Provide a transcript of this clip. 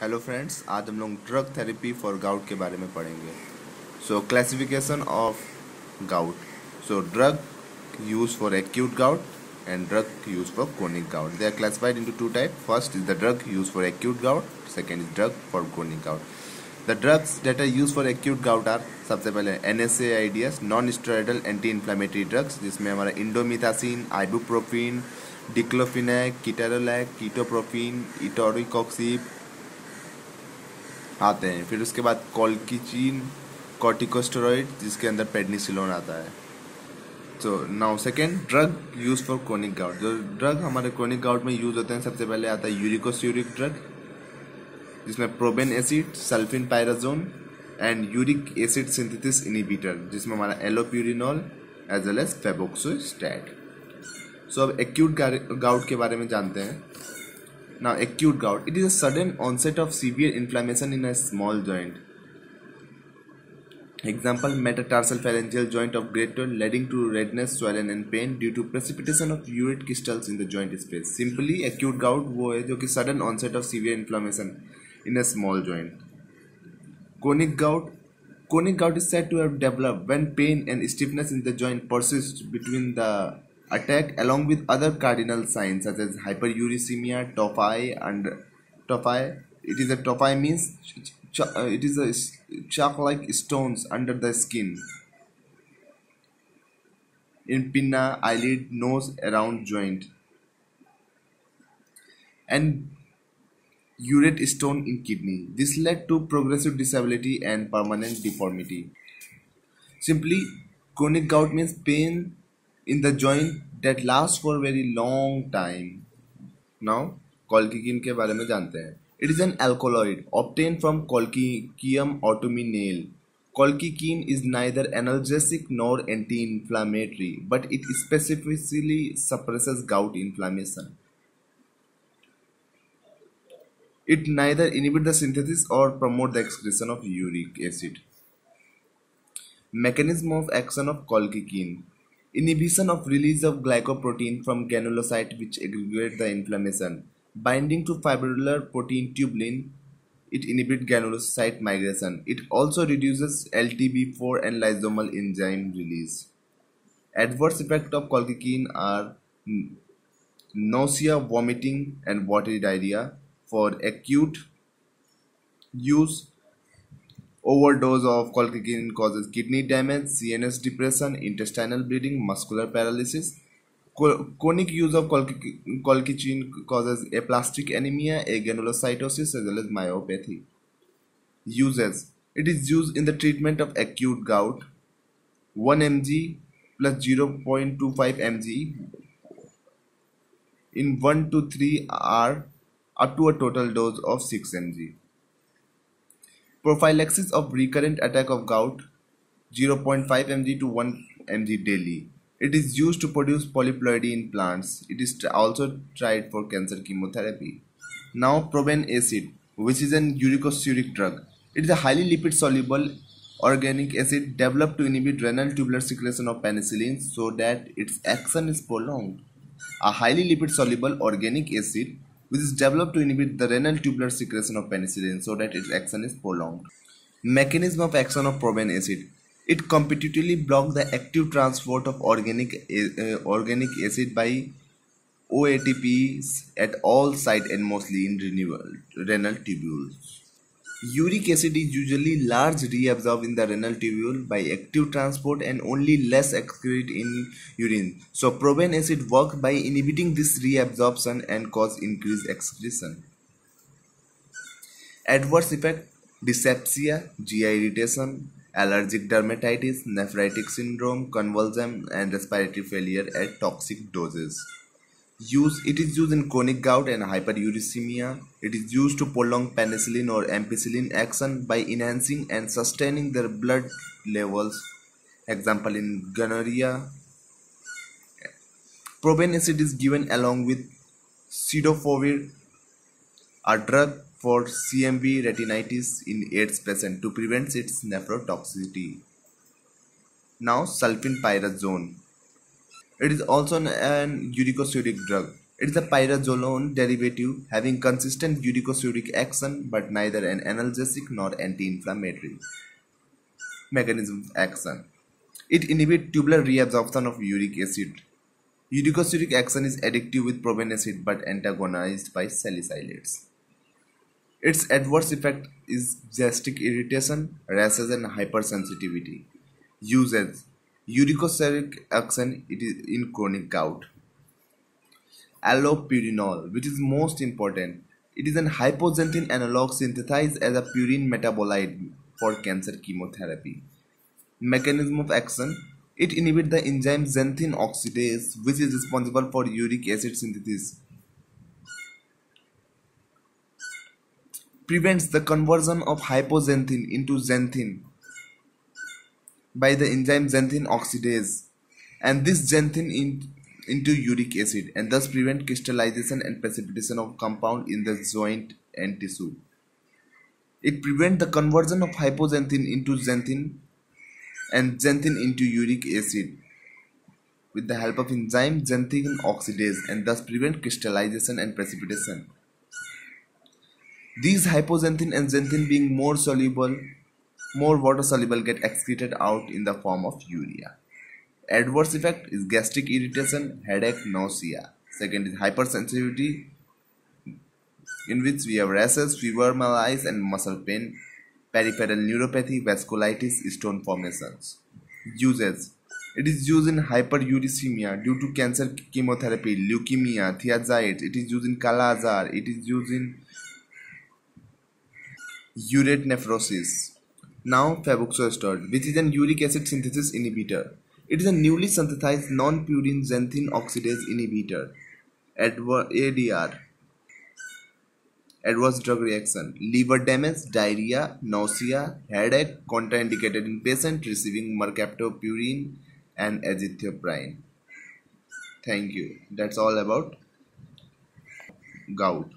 Hello friends, आज हम लोग ड्रग थेरेपी फॉर गाउट के बारे में पढ़ेंगे। सो classification of gout. So drug use for acute gout and drug used for chronic gout. They are classified into two types. First is the drug used for acute gout. Second is drug for chronic gout. The drugs that are used for acute gout are सबसे पहले NSAIDs, non steroidal anti inflammatory drugs, जिसमें हमारा indomethacin, ibuprofen, डिक्लोफिनैक, कीटेरोलैक, कीटोप्रोफिन, इटोरिकॉक्सिब आते हैं। फिर उसके बाद कॉल्किचिन, corticosteroid, जिसके अंदर पेडनिसिलोन आता है। So now second, drug use for chronic gout. जो ड्रग हमारे क्रोनिक गाउट में यूज होते हैं, सबसे पहले आता है यूरिकोस्यूरिक ड्रग, जिसमें probenecid, sulfinpyrazone and uric acid synthesis inhibitor, जिसमें हमारा allopurinol as well as febuxostat. So अब एक्यूट गाउट के बारे में जानते हैं। Now, acute gout. It is a sudden onset of severe inflammation in a small joint. Example: metatarsal phalangeal joint of great toe, leading to redness, swelling, and pain due to precipitation of urate crystals in the joint space. Simply, acute gout वो है जो कि sudden onset of severe inflammation in a small joint. Chronic gout. Chronic gout is said to have developed when pain and stiffness in the joint persist between the attack, along with other cardinal signs such as hyperuricemia, tophi, and tophi. Tophi means it is a chalk-like stones under the skin in pinna, eyelid, nose, around joint, and urate stone in kidney. This led to progressive disability and permanent deformity. Simply, chronic gout means pain in the joint that lasts for a very long time. Now, colchicine के बारे में जानते हैं. It is an alkaloid obtained from Colchicum autumnale. Colchicine is neither analgesic nor anti-inflammatory, but it specifically suppresses gout inflammation. It neither inhibits the synthesis or promotes the excretion of uric acid. Mechanism of action of colchicine: inhibition of release of glycoprotein from granulocyte which aggregate the inflammation. Binding to fibrillar protein tubulin, it inhibits granulocyte migration. It also reduces LTB4 and lysosomal enzyme release. Adverse effects of colchicine are nausea, vomiting, and watery diarrhea. For acute use, overdose of colchicine causes kidney damage, CNS depression, intestinal bleeding, muscular paralysis. Chronic use of colchicine causes aplastic anemia, agranulocytosis, as well as myopathy. Uses: it is used in the treatment of acute gout, 1 mg plus 0.25 mg in 1 to 3 hours up to a total dose of 6 mg. Prophylaxis of recurrent attack of gout, 0.5 mg to 1 mg daily. It is used to produce polyploidy in plants. It is also tried for cancer chemotherapy. Now, proben acid, which is an uricosuric drug. It is a highly lipid-soluble organic acid developed to inhibit renal tubular secretion of penicillin so that its action is prolonged. A highly lipid-soluble organic acid which is developed to inhibit the renal tubular secretion of penicillin so that its action is prolonged. Mechanism of action of proben acid: it competitively blocks the active transport of organic acid by OATPs at all sites and mostly in renal tubules. Uric acid is usually large reabsorbed in the renal tubule by active transport and only less excreted in urine. So proben acid works by inhibiting this reabsorption and cause increased excretion. Adverse effect: dyspepsia, GI irritation, allergic dermatitis, nephritic syndrome, convulsion, and respiratory failure at toxic doses. It is used in chronic gout and hyperuricemia. It is used to prolong penicillin or ampicillin action by enhancing and sustaining their blood levels. Example in gonorrhea. Proben acid is given along with cidofovir, a drug for CMV retinitis in AIDS patients to prevent its nephrotoxicity. Now, sulfapyrazone. It is also an uricosuric drug. It is a pyrazolone derivative having consistent uricosuric action but neither an analgesic nor anti-inflammatory. Mechanism of action. It inhibits tubular reabsorption of uric acid. Uricosuric action is addictive with probenecid but antagonized by salicylates. Its adverse effect is gastric irritation, rashes and hypersensitivity. Uses. Uricosuric action it is in chronic gout. Allopurinol, which is most important. It is an hypoxanthine analog synthesized as a purine metabolite for cancer chemotherapy. Mechanism of action. It inhibits the enzyme xanthine oxidase, which is responsible for uric acid synthesis. Prevents the conversion of hypoxanthine into xanthine by the enzyme xanthine oxidase, and this into uric acid, and thus prevent crystallization and precipitation of compound in the joint and tissue. It prevents the conversion of hypoxanthine into xanthine and xanthine into uric acid with the help of enzyme xanthine oxidase, and thus prevent crystallization and precipitation. These hypoxanthine and xanthine being more water soluble, get excreted out in the form of urea. Adverse effect is gastric irritation, headache, nausea. Second is hypersensitivity, in which we have rashes, fever, malaise and muscle pain, peripheral neuropathy, vasculitis, stone formations. Uses. It is used in hyperuricemia due to cancer chemotherapy, leukemia, thiazides. It is used in Kala Azar. It is used in urate nephrosis. Now febuxostat, which is an uric acid synthesis inhibitor. It is a newly synthesized non-purine xanthine oxidase inhibitor. ADR. Adverse drug reaction. Liver damage, diarrhea, nausea, headache, contraindicated in patient receiving mercaptopurine and azathioprine. Thank you. That's all about gout.